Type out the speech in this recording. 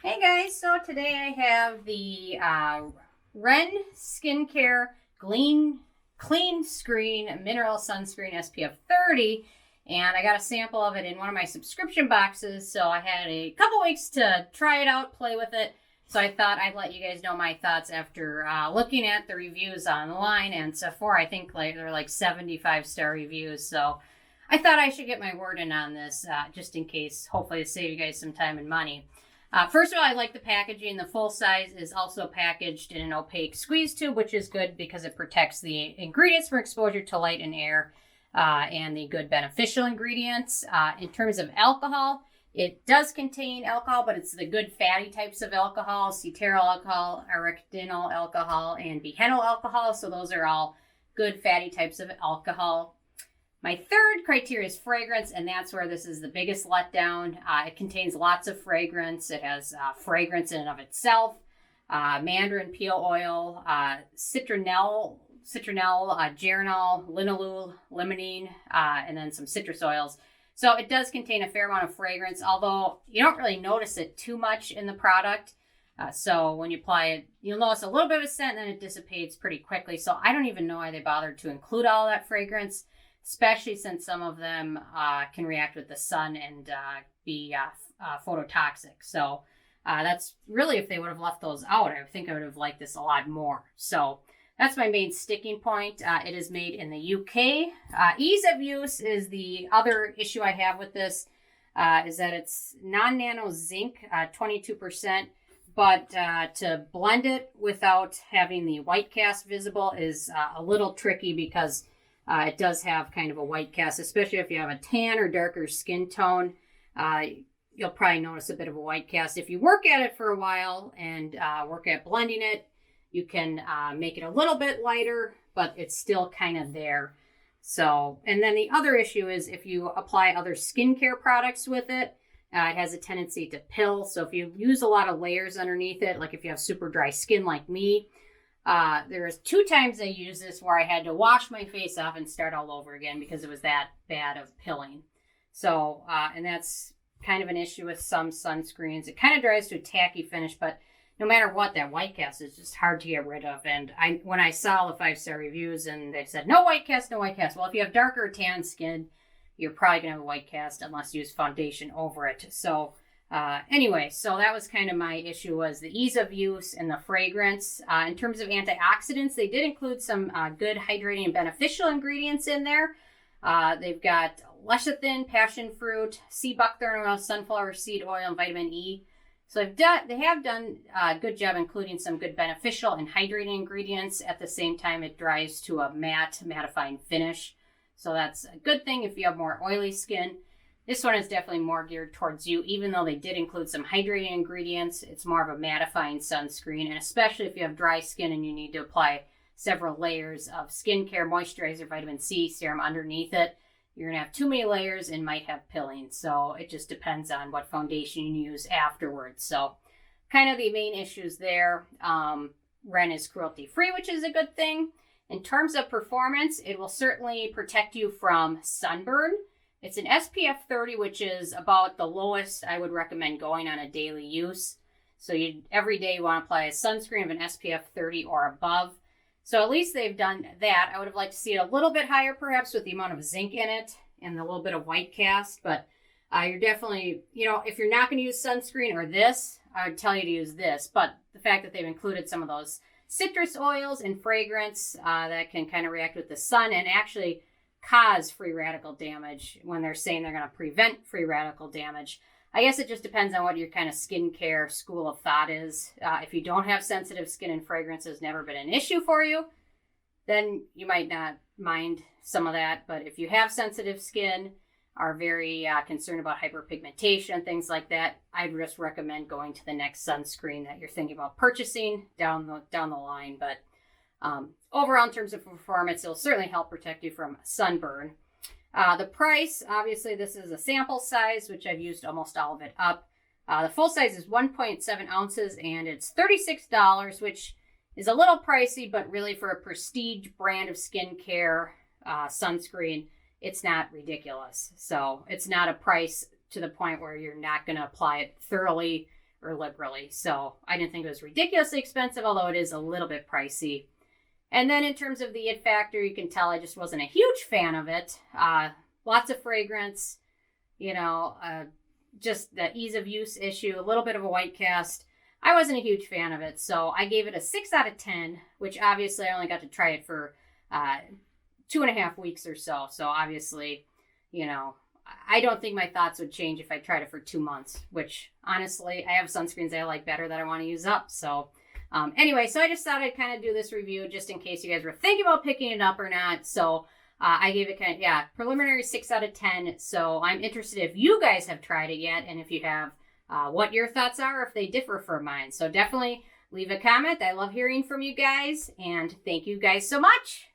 Hey guys, so today I have the REN Skincare Clean Screen Mineral Sunscreen SPF 30, and I got a sample of it in one of my subscription boxes, so I had a couple weeks to try it out, play with it. So I thought I'd let you guys know my thoughts after looking at the reviews online, and so far I think they're like 75-star reviews, so I thought I should get my word in on this just in case, hopefully to save you guys some time and money. First of all, I like the packaging. The full size is also packaged in an opaque squeeze tube, which is good because it protects the ingredients from exposure to light and air and the good beneficial ingredients. In terms of alcohol, it does contain alcohol, but it's the good fatty types of alcohol, Cetearyl alcohol, Arachidyl alcohol, and Behenyl alcohol. So those are all good fatty types of alcohol. My third criteria is fragrance, and that's where this is the biggest letdown. It contains lots of fragrance. It has fragrance in and of itself, mandarin peel oil, citronelle, geraniol, linalool, limonene, and then some citrus oils. So it does contain a fair amount of fragrance, although you don't really notice it too much in the product. So when you apply it, you'll notice a little bit of a scent, and then it dissipates pretty quickly. So I don't even know why they bothered to include all that fragrance, especially since some of them can react with the sun and be phototoxic. So that's really, if they would have left those out, I think I would have liked this a lot more. So that's my main sticking point. It is made in the UK. Ease of use is the other issue I have with this, is that it's non-nano zinc, 22%, but to blend it without having the white cast visible is a little tricky because it does have kind of a white cast, especially if you have a tan or darker skin tone. You'll probably notice a bit of a white cast. If you work at it for a while and work at blending it, you can make it a little bit lighter, but it's still kind of there. So, and then the other issue is if you apply other skincare products with it, it has a tendency to pill. So if you use a lot of layers underneath it, like if you have super dry skin like me, there was 2 times I used this where I had to wash my face off and start all over again because it was that bad of pilling. So, and that's kind of an issue with some sunscreens. It kind of dries to a tacky finish, but no matter what, that white cast is just hard to get rid of. And when I saw the 5-star reviews and they said, no white cast, no white cast. Well, if you have darker tan skin, you're probably going to have a white cast unless you use foundation over it. So, anyway, so that was kind of my issue, was the ease of use and the fragrance. In terms of antioxidants, they did include some good hydrating and beneficial ingredients in there. They've got lecithin, passion fruit, sea buckthorn oil, sunflower seed oil, and vitamin E. So they have done a good job including some good beneficial and hydrating ingredients. At the same time, it dries to a mattifying finish. So that's a good thing if you have more oily skin. This one is definitely more geared towards you, even though they did include some hydrating ingredients. It's more of a mattifying sunscreen, and especially if you have dry skin and you need to apply several layers of skincare, moisturizer, vitamin C serum underneath it, you're going to have too many layers and might have pilling. So it just depends on what foundation you use afterwards. So kind of the main issues there. REN is cruelty-free, which is a good thing. In terms of performance, it will certainly protect you from sunburn. It's an SPF 30, which is about the lowest I would recommend going on a daily use. So every day you want to apply a sunscreen of an SPF 30 or above. So at least they've done that. I would have liked to see it a little bit higher, perhaps, with the amount of zinc in it and a little bit of white cast. But you're definitely, if you're not going to use sunscreen or this, I would tell you to use this. But the fact that they've included some of those citrus oils and fragrance that can kind of react with the sun and actually cause free radical damage when they're saying they're going to prevent free radical damage. I guess it just depends on what your kind of skincare school of thought is. If you don't have sensitive skin and fragrance has never been an issue for you, then you might not mind some of that. But if you have sensitive skin, are very concerned about hyperpigmentation, things like that, I'd just recommend going to the next sunscreen that you're thinking about purchasing down the line. But overall, in terms of performance, it'll certainly help protect you from sunburn. The price, obviously, this is a sample size, which I've used almost all of it up. The full size is 1.7 ounces, and it's $36, which is a little pricey, but really for a prestige brand of skincare sunscreen, it's not ridiculous. So it's not a price to the point where you're not going to apply it thoroughly or liberally. So I didn't think it was ridiculously expensive, although it is a little bit pricey. And then in terms of the it factor, you can tell I just wasn't a huge fan of it. Lots of fragrance, you know, just the ease of use issue, a little bit of a white cast. I wasn't a huge fan of it, so I gave it a 6 out of 10, which obviously I only got to try it for 2.5 weeks or so. So obviously, you know, I don't think my thoughts would change if I tried it for 2 months, which honestly, I have sunscreens I like better that I want to use up. So anyway, so I just thought I'd kind of do this review just in case you guys were thinking about picking it up or not. So I gave it preliminary 6 out of 10. So I'm interested if you guys have tried it yet, and if you have, what your thoughts are, if they differ from mine. So definitely leave a comment. I love hearing from you guys, and thank you guys so much.